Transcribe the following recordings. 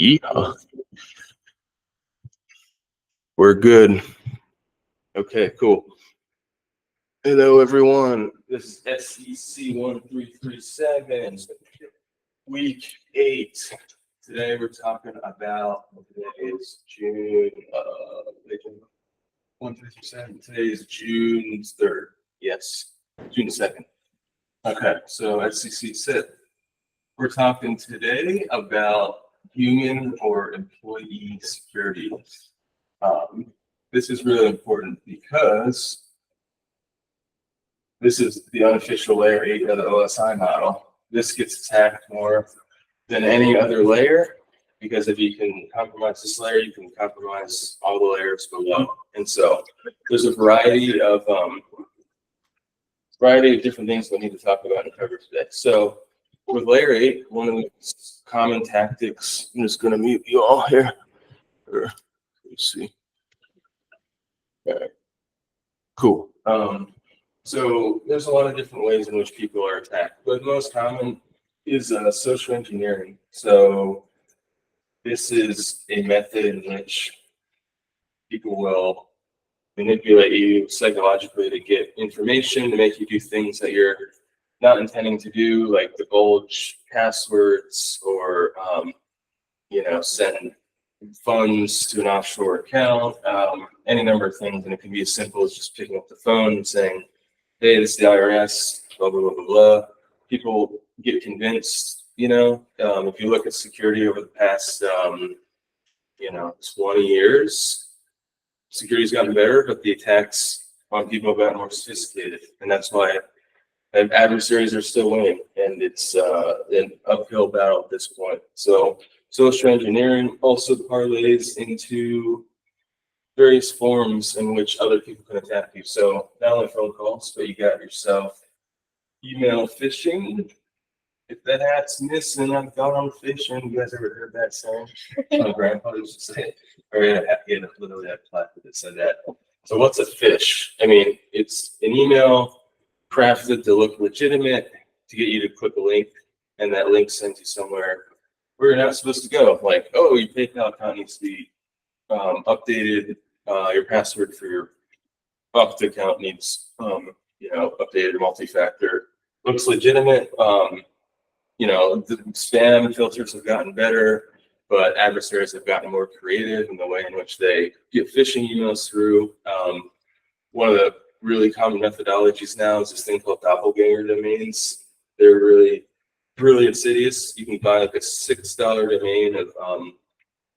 Yeah, we're good. Okay, cool. Hello, everyone. This is SEC1337, week 8. Today we're talking about, today is June 137. Today is June 3rd. Yes, June 2nd. Okay, so SEC said we're talking today about human or employee security. This is really important because this is the unofficial layer 8 of the OSI model. This gets attacked more than any other layer because if you can compromise this layer, you can compromise all the layers below. And so there's a variety of different things we need to talk about and cover today. So with layer 8, one of the common tactics, I'm just going to mute you all here. Let's see. All right. Cool. So there's a lot of different ways in which people are attacked, but most common is social engineering. So this is a method in which people will manipulate you psychologically to get information, to make you do things that you're not intending to do, like divulge passwords or send funds to an offshore account, any number of things. And it can be as simple as just picking up the phone and saying, hey, this is the IRS, blah, blah, blah, blah, blah. People get convinced, if you look at security over the past, 20 years, security's gotten better, but the attacks on people have gotten more sophisticated. And that's why adversaries are still winning. And it's an uphill battle at this point. So social engineering also parlays into various forms in which other people can attack you. So not only phone calls, but you got yourself email phishing. If that hat's missing, I've gone on fishing. You guys ever heard that saying? My grandfather used to say it. Or he had literally that plaque that said that. So what's a phish? I mean, it's an email crafted to look legitimate, to get you to click a link, and that link sends you somewhere where you're not supposed to go. Like, oh, your PayPal account needs to be updated. Your password for your Okta account needs, updated multi-factor. Looks legitimate. The spam filters have gotten better, but adversaries have gotten more creative in the way in which they get phishing emails through. One of the really common methodologies now is this thing called doppelganger domains. They're really, really insidious. You can buy like a $6 domain of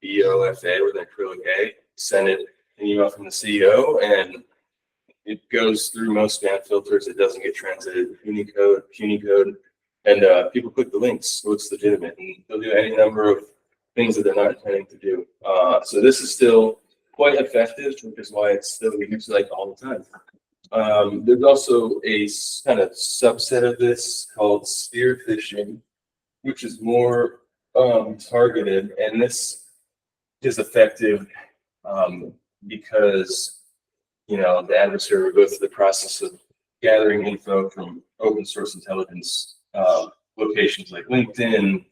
BOFA with an acrylic A, send it an email from the CEO, and it goes through most spam filters. It doesn't get translated Unicode, and people click the links, so it's legitimate, and they'll do any number of things that they're not intending to do. So this is still quite effective, which is why it's still used like all the time. There's also a kind of subset of this called spear phishing, which is more targeted, and this is effective because the adversary will go through the process of gathering info from open source intelligence locations like LinkedIn.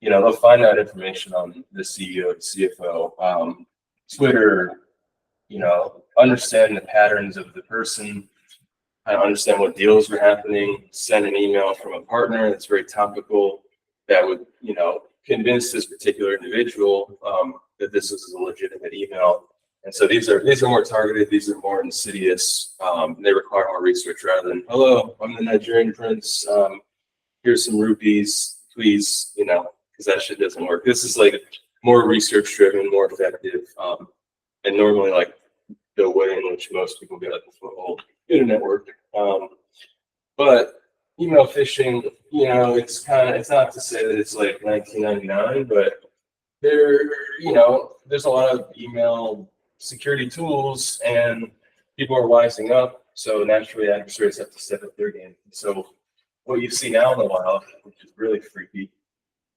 They'll find out information on the CEO, the CFO, Twitter. Understand the patterns of the person, understand what deals are happening, send an email from a partner that's very topical that would convince this particular individual that this is a legitimate email. And so these are more targeted. These are more insidious. They require more research rather than, hello, I'm the Nigerian prince. Here's some rupees, please. Because that shit doesn't work. This is like more research driven, more effective, and normally like the way in which most people get like a foothold in a network. But email phishing, it's not to say that it's like 1999, but there's a lot of email security tools and people are wising up. So naturally adversaries have to step up their game. So what you see now in the wild, which is really freaky,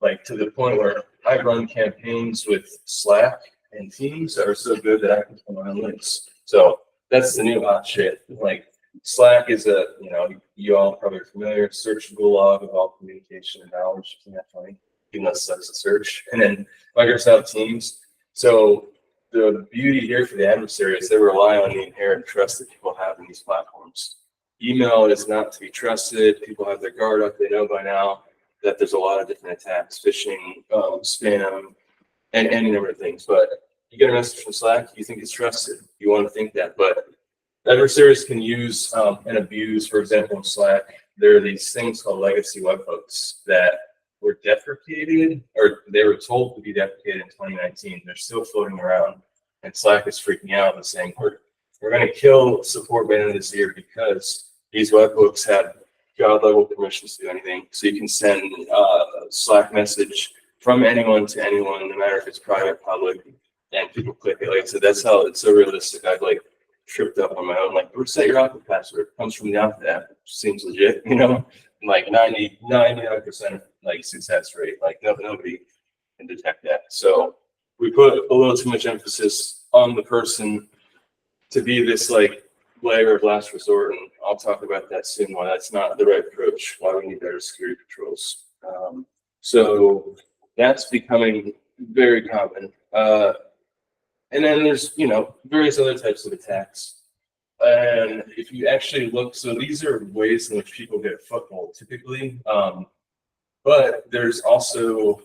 like to the point where I run campaigns with Slack and Teams that are so good that I can put my own links. So that's the new hot shit. Like Slack is you all probably are familiar, searchable log of all communication and knowledge. Isn't that funny? even though it sucks to search. And then Microsoft Teams. So the beauty here for the adversary is they rely on the inherent trust that people have in these platforms. Email is not to be trusted. People have their guard up. They know by now that there's a lot of different attacks, phishing, spam, and any number of things. But you get a message from Slack, you think it's trusted. You want to think that. But adversaries can use and abuse, for example, in Slack, there are these things called legacy webhooks that were deprecated, or they were told to be deprecated in 2019. They're still floating around, and Slack is freaking out and saying, we're going to kill support by the end of this year because these webhooks have God-level permissions to do anything. So you can send a Slack message from anyone to anyone, no matter if it's private, public, and people click it. Like I said, that's how it's so realistic. I've like tripped up on my own. Like, reset your Okta password. It comes from the Okta app, which seems legit, you know? Like 99% like success rate. Like nobody can detect that. So we put a little too much emphasis on the person to be this like layer of last resort, and I'll talk about that soon. Why that's not the right approach. Why we need better security controls. So that's becoming very common. And then there's, various other types of attacks. And if you actually look, so these are ways in which people get a foothold typically. But there's also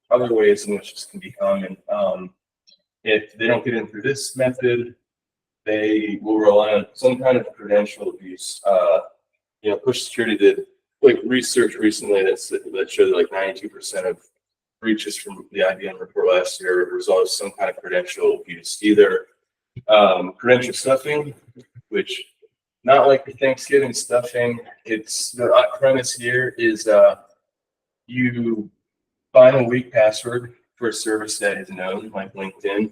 other ways in which this can be common. If they don't get in through this method, they will rely on some kind of credential abuse. Push Security did like research recently that showed that like 92% of breaches from the IBM report last year result of some kind of credential abuse, either credential stuffing, which not like the Thanksgiving stuffing. It's the premise here is you find a weak password for a service that is known, like LinkedIn,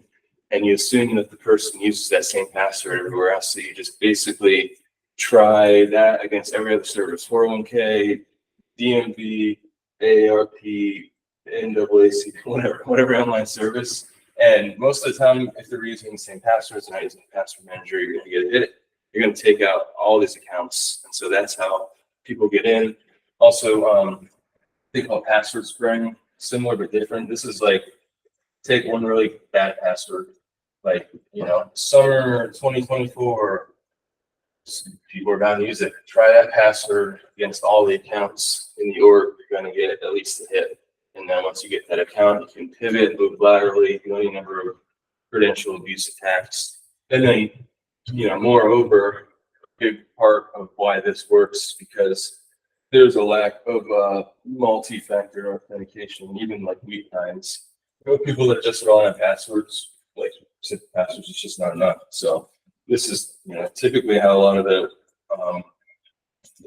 and you assume that the person uses that same password everywhere else. So you just basically try that against every other service, 401k, DMV, AARP, NAACP, whatever online service. And most of the time, if they're using the same passwords, not using the password manager, you're going to get hit. You're going to take out all these accounts. And so that's how people get in. Also, they call password spraying, similar but different. This is like, take one really bad password, like, summer 2024, people are bound to use it. Try that password against all the accounts in the org, you're going to get at least a hit. And then once you get that account, you can pivot, move laterally, any number of credential abuse attacks. And then, moreover, a big part of why this works because there's a lack of multi-factor authentication, even like weak times. People that just rely on passwords, like simple passwords, is just not enough. So this is, typically how a lot of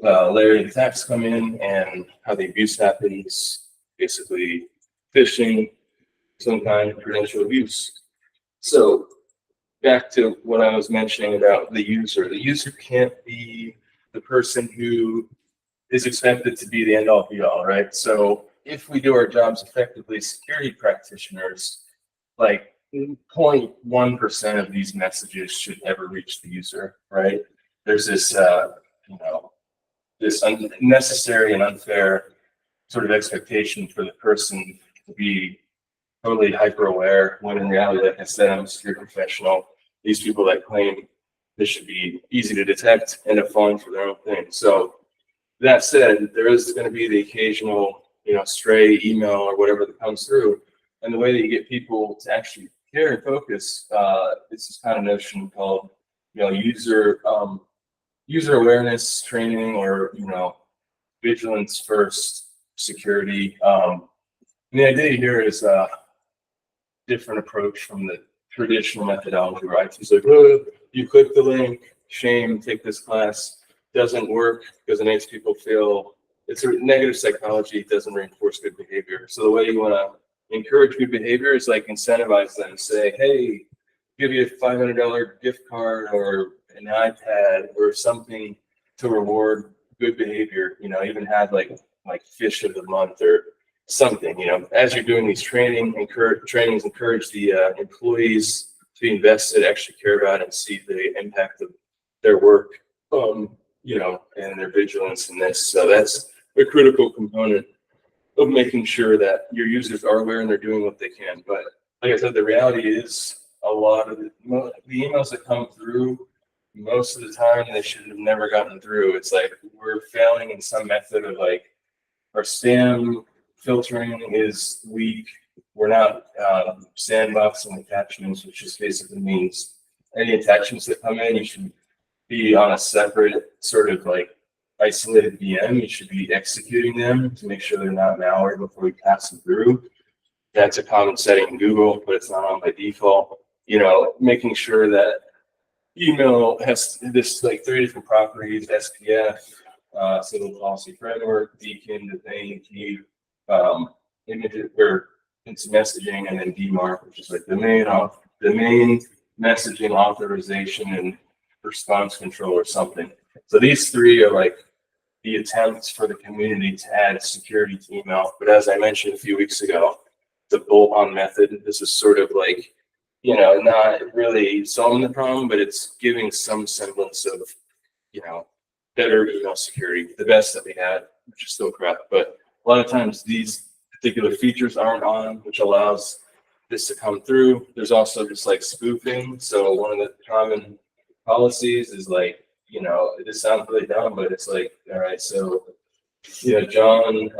the layered attacks come in and how the abuse happens. Basically, phishing, some kind of credential abuse. So back to what I was mentioning about the user. The user can't be the person who is expected to be the end-all be-all, right? So if we do our jobs effectively, security practitioners, like 0.1% of these messages should ever reach the user, right? There's this, this unnecessary and unfair sort of expectation for the person to be totally hyper aware, when in reality, like I said, I'm a security professional. These people that claim this should be easy to detect end up falling for their own thing. So that said, there is going to be the occasional, stray email or whatever that comes through. And the way that you get people to actually care and focus, it's this kind of notion called, user awareness training, or, vigilance first security. And the idea here is a different approach from the traditional methodology, right? It's like, oh, you click the link, shame, take this class. Doesn't work because it makes people feel it's a negative psychology. It doesn't reinforce good behavior. So the way you want to encourage good behavior is like incentivize them. Say, hey, give you a $500 gift card or an iPad or something to reward good behavior. Even have like fish of the month or something. As you're doing these trainings, encourage the employees to be invested, actually care about, and see the impact of their work. And their vigilance in this. So that's a critical component of making sure that your users are aware and they're doing what they can. But like I said, the reality is a lot of the emails that come through, most of the time they should have never gotten through. It's like we're failing in some method of like our spam filtering is weak. We're not sandboxing attachments, which just basically means any attachments that come in, you should be on a separate sort of like isolated VM. You should be executing them to make sure they're not malware before we pass them through. That's a common setting in Google, but it's not on by default. You know, making sure that email has this like 3 different properties: SPF, single policy framework, DKIM, domain key, image or it's messaging, and then DMARC, which is like domain messaging authorization and response control or something. So these 3 are like the attempts for the community to add security to email. But as I mentioned a few weeks ago, the bolt-on method, this is sort of like, you know, not really solving the problem, but it's giving some semblance of, you know, better email security, the best that we had, which is still crap. But a lot of times these particular features aren't on, which allows this to come through. There's also just like spoofing. So one of the common policies is like, you know, it just sounds really dumb, but it's like, all right, so, you know, John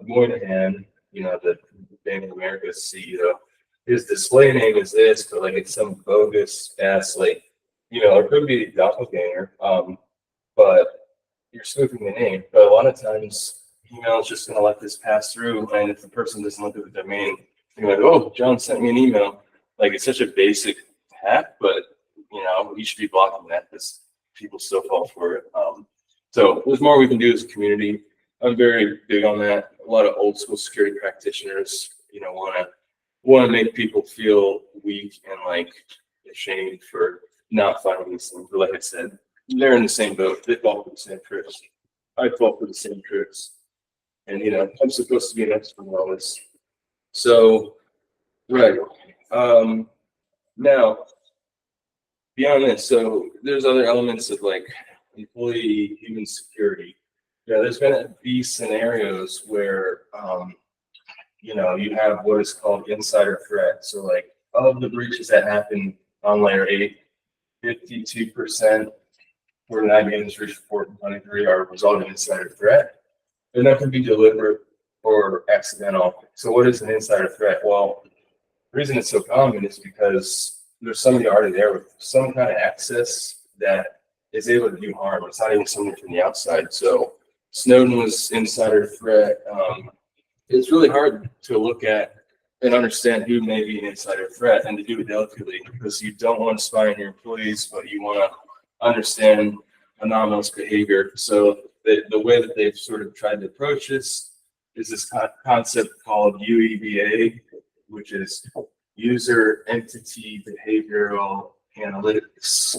Moynihan, you know, the Bank of America's CEO, his display name is this, but like it's some bogus ass, like, you know, it could be a doppelganger, but you're spoofing the name. But a lot of times, email is just going to let this pass through, and if the person doesn't look at the domain, you're like, oh, John sent me an email. Like, it's such a basic hack, but you know, you should be blocking that because people still fall for it. So there's more we can do as a community. I'm very big on that. A lot of old school security practitioners, you know, want to make people feel weak and like ashamed for not finding these things. But like I said, they're in the same boat. They fall for the same tricks. I fall for the same tricks. And you know, I'm supposed to be an expert in all this. So, right. Now, beyond this, so there's other elements of like employee human security. Yeah, there's going to be scenarios where, you know, you have what is called insider threat. So like of the breaches that happen on layer 8, 52% for the 9 industry report in 23 are resulting in insider threat. And that can be deliberate or accidental. So what is an insider threat? Well, the reason it's so common is because there's somebody already there with some kind of access that is able to do harm. It's not even somebody from the outside. So Snowden was insider threat. It's really hard to look at and understand who may be an insider threat and to do it delicately because you don't want to spy on your employees, but you want to understand anomalous behavior. So the way that they've sort of tried to approach this is this concept called UEBA, which is User Entity Behavioral Analytics.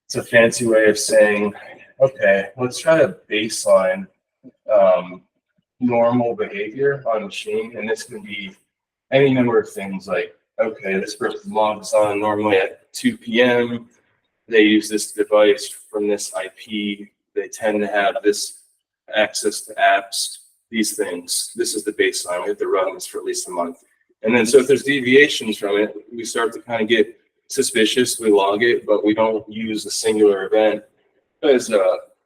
It's a fancy way of saying, okay, let's try to baseline normal behavior on a machine, and this can be any number of things like, okay, this person logs on normally at 2 p.m. They use this device from this IP. They tend to have this access to apps, these things. This is the baseline. We have to run this for at least a month. And then, so if there's deviations from it, we start to kind of get suspicious. We log it, but we don't use a singular event as,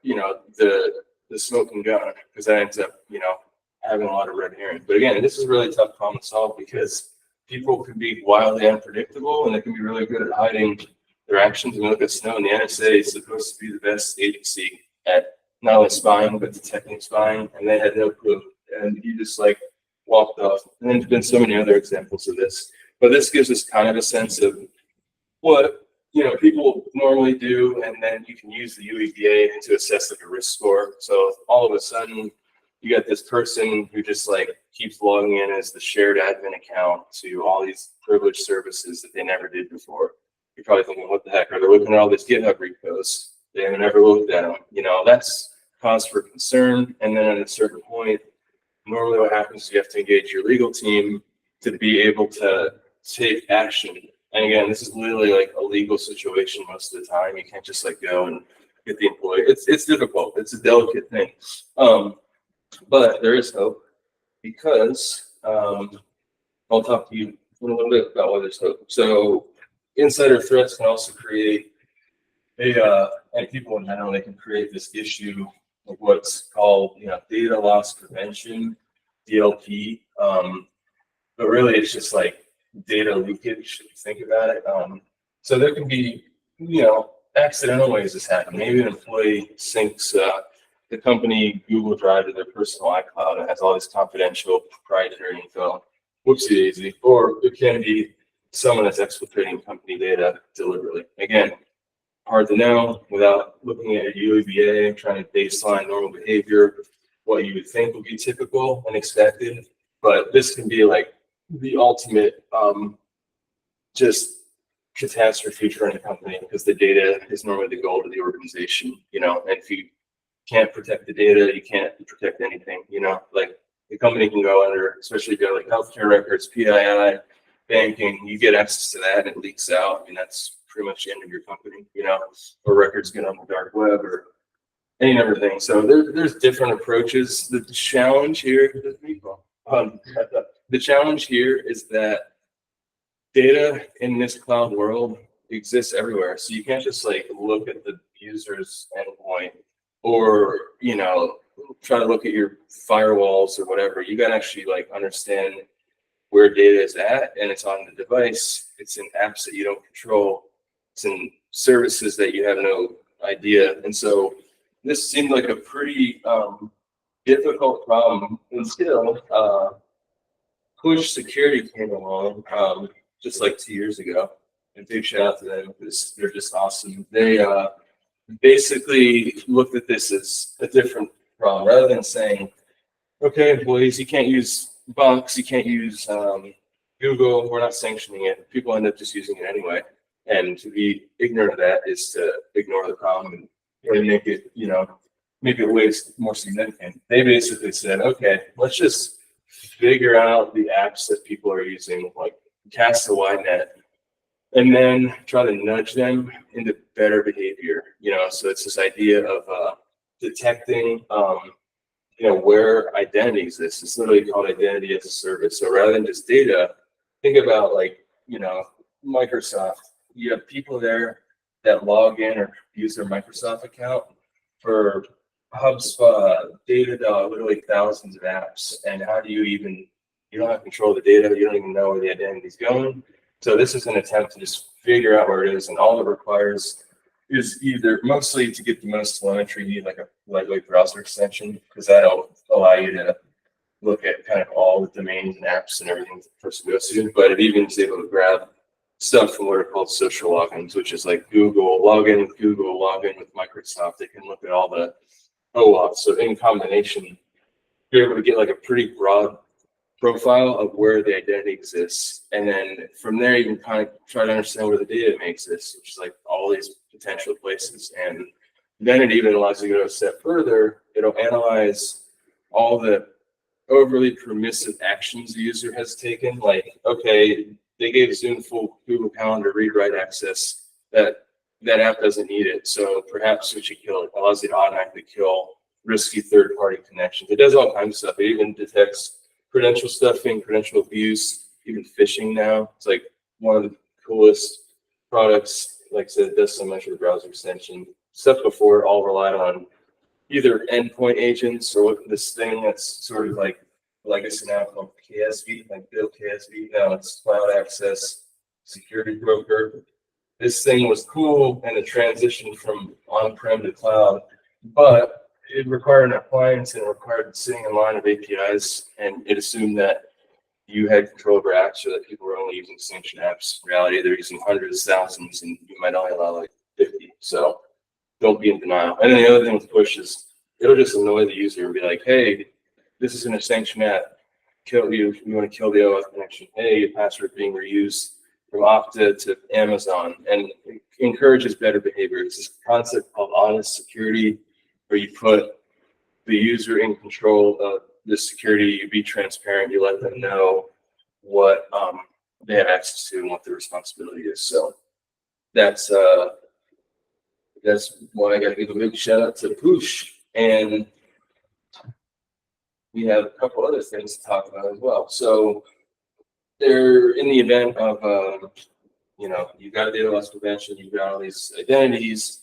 you know, the smoking gun, because that ends up, you know, having a lot of red herring. But again, this is a really tough problem to solve because people can be wildly unpredictable and they can be really good at hiding their actions. And look at Snowden, the NSA is supposed to be the best agency at not only spying, but detecting spying, and they had no clue. And he just like walked off. And there's been so many other examples of this. But this gives us kind of a sense of what, you know, people normally do, and then you can use the UEBA to assess like a risk score. So all of a sudden, you got this person who just like keeps logging in as the shared admin account to all these privileged services that they never did before. You're probably thinking, what the heck? Are they looking at all these GitHub repos? They haven't ever looked at them. You know, that's cause for concern. And then at a certain point, normally what happens is you have to engage your legal team to be able to take action. And again, this is literally like a legal situation most of the time. You can't just like go and get the employee. It's difficult. It's a delicate thing. But there is hope because I'll talk to you in a little bit about why there's hope. So insider threats can also create and people in general, they can create this issue of what's called, data loss prevention, DLP. But really it's just like data leakage, if you think about it. So there can be, accidental ways this happen. Maybe an employee syncs the company Google Drive to their personal iCloud and has all this confidential proprietary info. Whoopsie daisy. Or it can be someone that's exfiltrating company data deliberately. Again, hard to know without looking at your UABA, trying to baseline normal behavior, what you would think would be typical and expected. But this can be like the ultimate just catastrophe for any company because the data is normally the goal of the organization, and if you can't protect the data, you can't protect anything, like the company can go under, especially if you have like healthcare records, PII, banking, you get access to that and it leaks out. I mean, that's pretty much the end of your company, or records get on the dark web or any number of things. So there's different approaches. The challenge here, the challenge here is that data in this cloud world exists everywhere. So you can't just like look at the user's endpoint or, try to look at your firewalls or whatever. You got to actually like understand where data is at, and it's on the device. It's in apps that you don't control. It's in services that you have no idea. And so this seemed like a pretty difficult problem until Push Security came along just like 2 years ago. And big shout out to them because they're just awesome. They basically looked at this as a different problem. Rather than saying, okay, employees, you can't use Box, you can't use Google, we're not sanctioning it. People end up just using it anyway. And to be ignorant of that is to ignore the problem and really make it way more significant. They basically said, okay, let's just figure out the apps that people are using, like cast a wide net, and then try to nudge them into better behavior. So it's this idea of detecting where identity exists. It's literally called identity as a service. So rather than just data, think about like, Microsoft. You have people there that log in or use their Microsoft account for HubSpot, Datadog, literally thousands of apps. And how do you don't have control of the data. You don't even know where the identity is going. So this is an attempt to just figure out where it is. And all it requires is either mostly to get the most telemetry, you need like a lightweight browser extension, because that'll allow you to look at kind of all the domains and apps and everything the person goes to. But it even is able to grab stuff from what are called social logins, which is like Google, login with Google, login with Microsoft. They can look at all the OAuth. So in combination, you're able to get like a pretty broad profile of where the identity exists. And then from there, you can kind of try to understand where the data may exist, which is like all these potential places. And then it even allows you to go a step further. It'll analyze all the overly permissive actions the user has taken. Like, okay, they gave Zoom full Google Calendar read-write access. That app doesn't need it. So perhaps we should kill it. It allows you to automatically kill risky third-party connections. It does all kinds of stuff. It even detects credential stuffing, credential abuse, even phishing now. It's like one of the coolest products. Like I said, it does so much with the browser extension. Stuff before all relied on either endpoint agents or this thing that's sort of like legacy now called KSV, like Bill KSV. Now it's Cloud Access Security Broker. This thing was cool and the transition from on-prem to cloud, but it required an appliance and it required sitting in line of APIs, and it assumed that you had control over apps, or that people were only using sanctioned apps. In reality, they're using hundreds, thousands, and you might only allow like 50. So don't be in denial. And then the other thing with Push is it'll just annoy the user and be like, hey, this is in a sanctioned app. You want to kill the OAuth connection. Hey, your password being reused from Okta to Amazon, and it encourages better behavior. It's this concept called honest security, where you put the user in control of the security, you be transparent, you let them know what they have access to and what their responsibility is. So that's why I got to give a big shout out to Push. And we have a couple other things to talk about as well. So they're in the event of, you've got data loss prevention, you've got all these identities.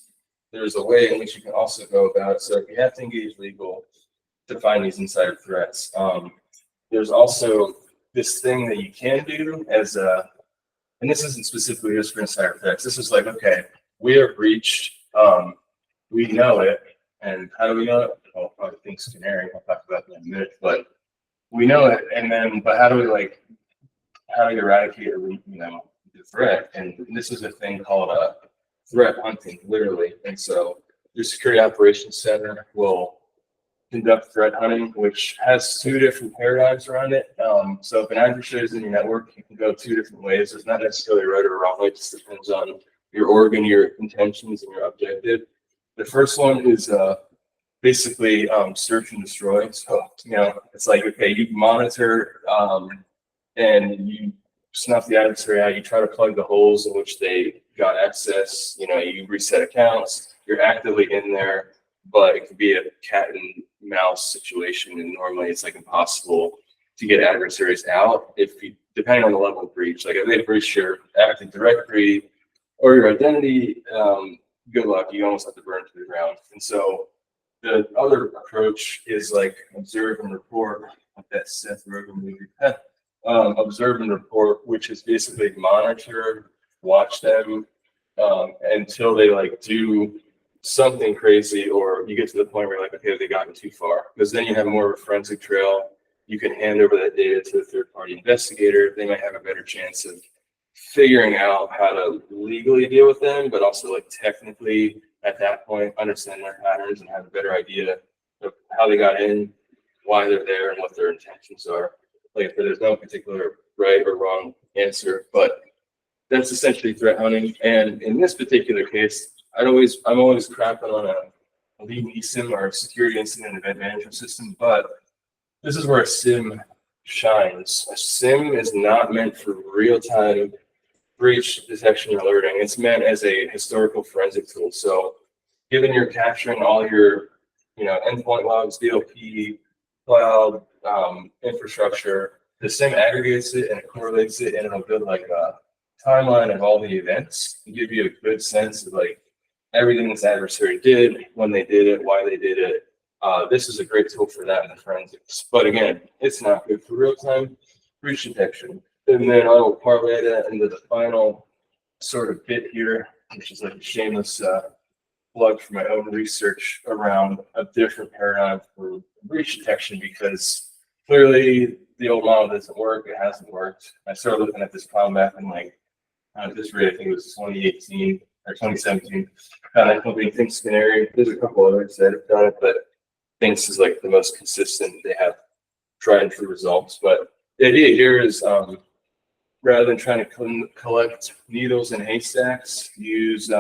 There's a way in which you can also go about it. So if you have to engage legal to find these insider threats, there's also this thing that you can do as a, and this isn't specifically just for insider threats. This is like, okay, we are breached. We know it. And how do we know it? Well, probably things canary. I'll talk about that in a minute. But we know it. And then, but how do we eradicate the threat? And this is a thing called threat hunting, literally. And so your security operations center will conduct threat hunting, which has two different paradigms around it. So if an adversary is in your network, you can go two different ways. There's not necessarily right or wrong way. It just depends on your org and your intentions and your objective. The first one is basically search and destroy. So, it's like, okay, you monitor and you snuff the adversary out. You try to plug the holes in which they got access. You reset accounts. You're actively in there, but it could be a cat and mouse situation, and normally it's like impossible to get adversaries out depending on the level of breach. Like if they breach your Active Directory or your identity, good luck. You almost have to burn to the ground. And so the other approach is like observe and report, like that Seth Rogen movie. Observe and report, which is basically monitor, watch them until they do something crazy, or you get to the point where you're like, okay, they gotten too far. Because then you have more of a forensic trail. You can hand over that data to a third-party investigator. They might have a better chance of figuring out how to legally deal with them, but also technically at that point understand their patterns and have a better idea of how they got in, why they're there, and what their intentions are. Like there's no particular right or wrong answer, but that's essentially threat hunting. And in this particular case, I'm always crapping on a lead eSIM or a security incident event management system, but this is where a SIM shines. A SIM is not meant for real-time breach detection and alerting. It's meant as a historical forensic tool. So given you're capturing all your, endpoint logs, DLP, cloud, infrastructure, the SIM aggregates it and it correlates it, and it'll build a timeline of all the events and give you a good sense of everything this adversary did, when they did it, why they did it. This is a great tool for that in the forensics. But again, it's not good for real-time breach detection. And then I will parlay that into the final sort of bit here, which is a shameless plug for my own research around a different paradigm for breach detection, because clearly the old model doesn't work. It hasn't worked. I started looking at this problem back in this rate, I think it was 2018 or 2017. That company Thinks Canary. There's a couple others that have done it, but Thinks is the most consistent. They have tried and true results. But the idea here is rather than trying to collect needles in haystacks, use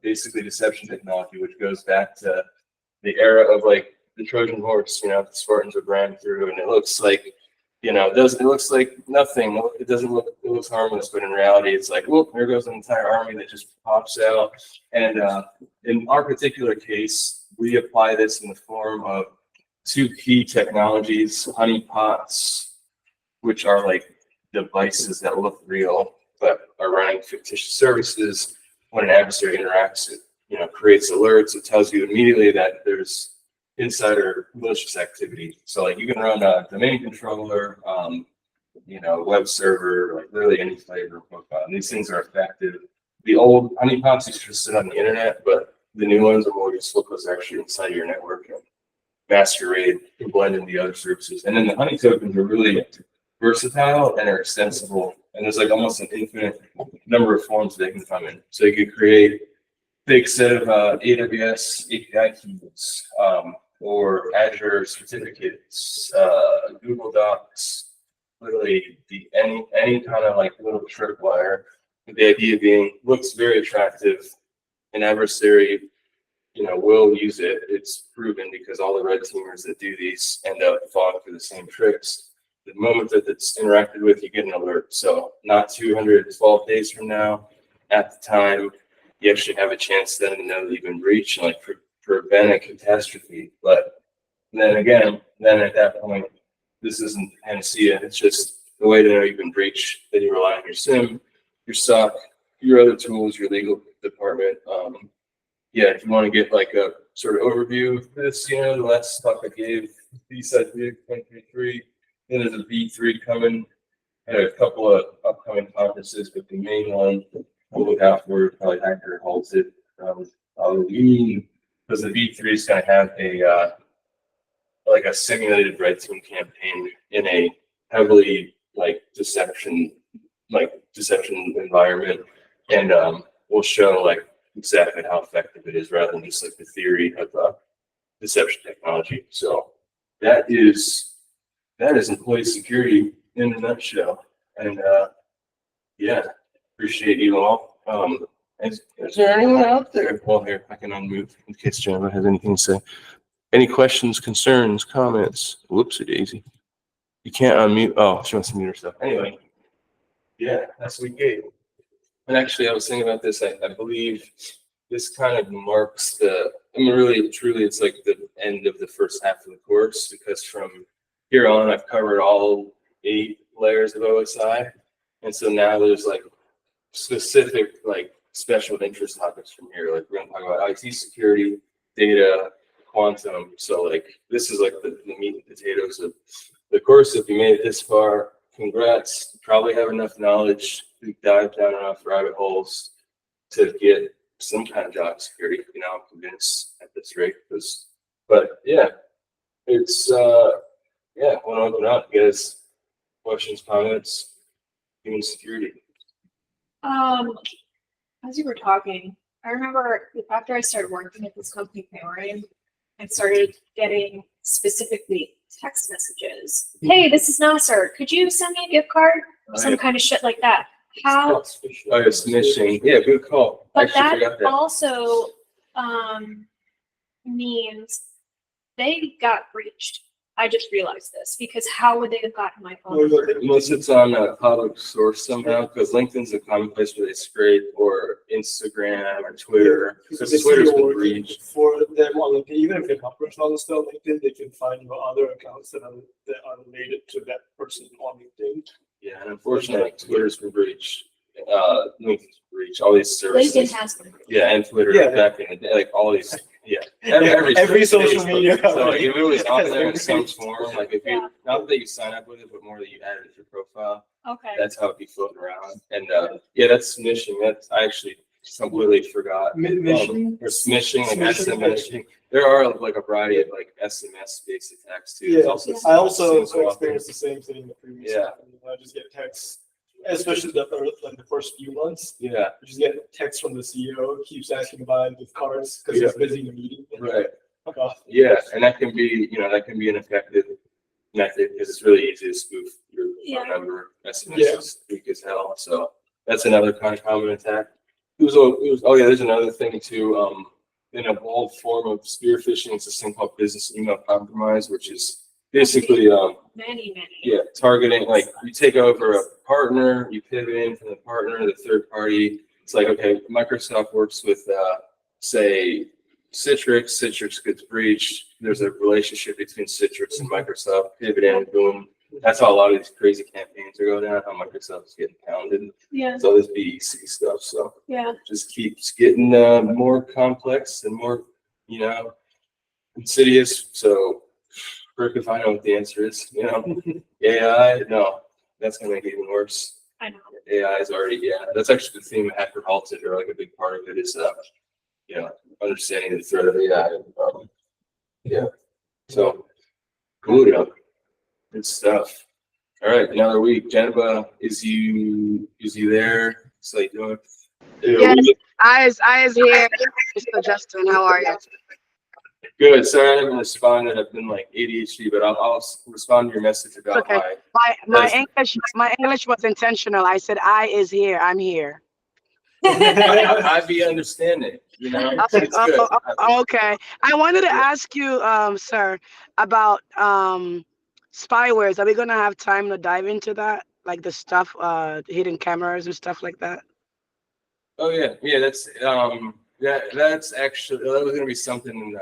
basically deception technology, which goes back to the era of the Trojan horse. The Spartans would ran through, and it looks like it looks like nothing. It doesn't look, it looks harmless, but in reality, it's whoop, there goes an entire army that just pops out. And in our particular case, we apply this in the form of two key technologies: honeypots, which are devices that look real but are running fictitious services. When an adversary interacts, it creates alerts. It tells you immediately that there's insider malicious activity. So you can run a domain controller, web server, really any flavor of profile. And these things are effective. The old honeypots used to just sit on the internet, but the new ones are more just look what's actually inside of your network and masquerade and blend in the other services. And then the honey tokens are really versatile and are extensible. And there's almost an infinite number of forms they can come in. So you could create big set of AWS API keys, or Azure certificates, Google Docs, literally any kind of little tripwire. The idea being looks very attractive. An adversary, will use it. It's proven because all the red teamers that do these end up falling for the same tricks. The moment that it's interacted with, you get an alert. So not 212 days from now, at the time, you actually have a chance then to know that you've been breached and prevent a catastrophe. But then again, Then at that point, this isn't panacea. It's just the way to know you've been breached. Then you rely on your SIM, your SOC, your other tools, your legal department. Yeah, if you want to get like a sort of overview of this, the last talk I gave, B-side 2023, then there's a B3 coming, and a couple of upcoming conferences, but the main one we'll look out for probably Hacker Halted, Halloween, because the B3 is going to have a like a simulated red team campaign in a heavily deception environment, and we'll show like exactly how effective it is rather than just like the theory of deception technology. So that is employee security in a nutshell. And yeah, appreciate you all. Is there anyone out there? Well, here I can unmute in case Jennifer has anything to say. Any questions, concerns, comments? Whoopsie daisy. You can't unmute. Oh, she wants to mute herself. Anyway, yeah, that's week 8. And actually, I was thinking about this. I believe this kind of marks really, truly, it's like the end of the first half of the course, because from here on, I've covered all 8 layers of OSI. And so now there's like specific, special interest topics from here. Like we're going to talk about IT security, data, quantum. So this is like the meat and potatoes of the course. If you made it this far, congrats. You probably have enough knowledge to dive down enough rabbit holes to get some kind of job security. I'm convinced at this rate. But yeah, it's yeah, I want to open up, guys. Questions, comments, human security. As you were talking, I remember after I started working at this company, I started getting specifically text messages. Hey, this is Nasser. Could you send me a gift card? Some kind of shit like that. How? Oh, it's snitching. Yeah, good call. But that also means they got breached. I just realized this, because how would they have gotten my phone number? Unless it's on a public source somehow, because LinkedIn's a common place where they scrape, or Instagram or Twitter. Because Twitter's been breached. For them on LinkedIn, even if they're not personal install LinkedIn, they can find your other accounts that are related to that person on LinkedIn. Yeah, and unfortunately, Twitter's been breached. LinkedIn's breached. All these services. LinkedIn has been breached. Yeah, and Twitter back in the day, all these. Yeah, every social media. So if it was on there in some form, if you not that you sign up with it, but more that you add it to your profile. Okay. That's how it'd be floating around. And yeah, that's smishing. I actually completely forgot. Smishing? Or smishing, SMS. There are a variety of SMS based attacks too. Yeah, I also experienced the same thing in the previous company. I just get texts, especially the first few months. Yeah. You just get texts from the CEO, keeps asking to buy gift cards because he's busy in a meeting. Right. Yeah, and that can be, an effective method, because it's really easy to spoof your phone number. SMS is weak as hell. So that's another kind of common attack. There's another thing too. In a bold form of spear phishing, it's this thing called business email compromise, which is basically many. Yeah, targeting, you take over a partner, you pivot in from the partner to the third party. It's okay, Microsoft works with say Citrix gets breached. There's a relationship between Citrix and Microsoft, pivot in, boom. That's how a lot of these crazy campaigns are going down, how Microsoft is getting pounded. Yeah. So this BEC stuff. So yeah, just keeps getting more complex and more, insidious. So Rick, if I know what the answer is, AI, no, that's gonna make it even worse. I know. AI is already, that's actually the theme of Hacker Halted, or a big part of it is understanding the threat of AI. So cool. Good stuff. All right, another week. Geneva, is you there? So you doing? Yes, I is here. Mr. Justin, how are you? Good. Sorry, I haven't responded. I've been ADHD, but I'll respond to your message about my English was intentional. I said I is here. I'm here. I'd be understanding. It's good. Okay. I wanted to ask you, sir, about spywares. Are we gonna have time to dive into that, the stuff, hidden cameras and stuff like that? Oh yeah. That's actually, that was gonna be something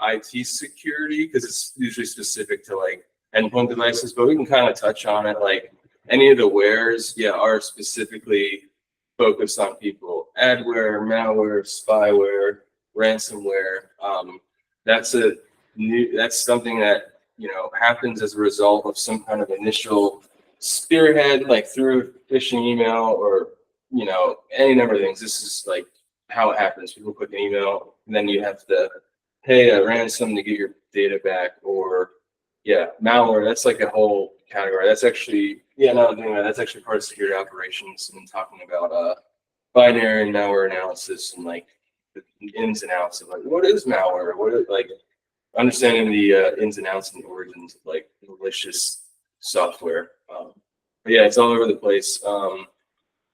IT security because it's usually specific to like endpoint devices, but we can kind of touch on it. Like any of the wares, yeah, are specifically focused on people. Adware, malware, spyware, ransomware. That's something that, you know, happens as a result of some kind of initial spearhead, like through phishing email or, you know, any number of things. This is like how it happens. People click an email and then you have to pay a ransom to get your data back, or yeah, malware. That's like a whole category. That's actually, yeah, no, that's actually part of security operations and talking about binary and malware analysis and like the ins and outs of like what is malware, what is like understanding the ins and outs and the origins of like malicious software. But yeah, it's all over the place.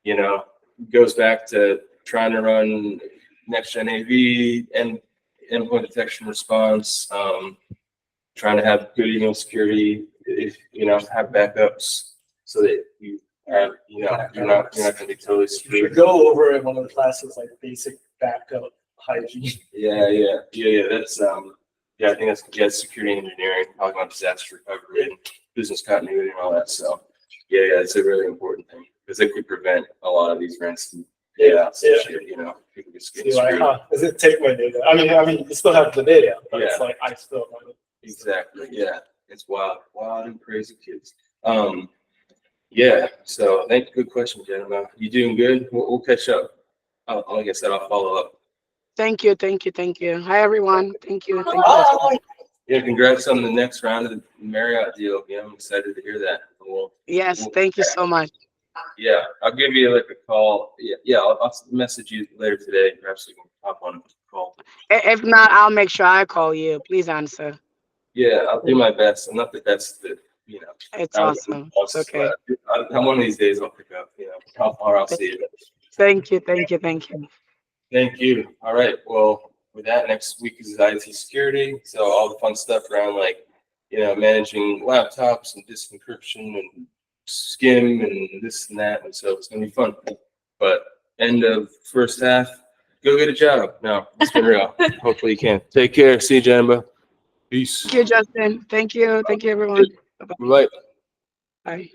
You know, it goes back to trying to run next gen AV and endpoint detection response, trying to have good email security, if you know, have backups so that you have, you know, you're not going to be totally You screwed. should go over in one of the classes like basic backup hygiene. Yeah. That's yeah, I think that's security engineering, talking about disaster recovery and business continuity and all that. So yeah, it's a really important thing because it could prevent a lot of these ransom shit, you know, people get So you're like, screwed. does it take my data? I mean, you still have the data, but it's like I still have it. Exactly. Yeah. It's wild and crazy kids. Yeah. So good question, gentlemen. You doing good? We'll catch up. Like I said, I'll follow up. Thank you. Hi, everyone. Thank you. Yeah. Congrats on the next round of the Marriott deal. Yeah, I'm excited to hear that. Yes, thank you so much. Yeah. I'll give you like a call. Yeah. I'll message you later today. Perhaps we can hop on a call. If not, I'll make sure I call you. Please answer. Yeah. I'll do my best. I'm not the best at, you know. It's awesome. It's okay. One of these days I'll pick up, you know, I'll see it. Thank you. Thank you. All right. Well, with that, next week is IT security. So all the fun stuff around like, you know, managing laptops and disk encryption and skim and this and that. And so it's going to be fun. But end of first half, go get a job. No, it's been real. Hopefully you can. Take care. See you, Jamba. Peace. Thank you, Justin. Thank you, everyone. Bye. Bye.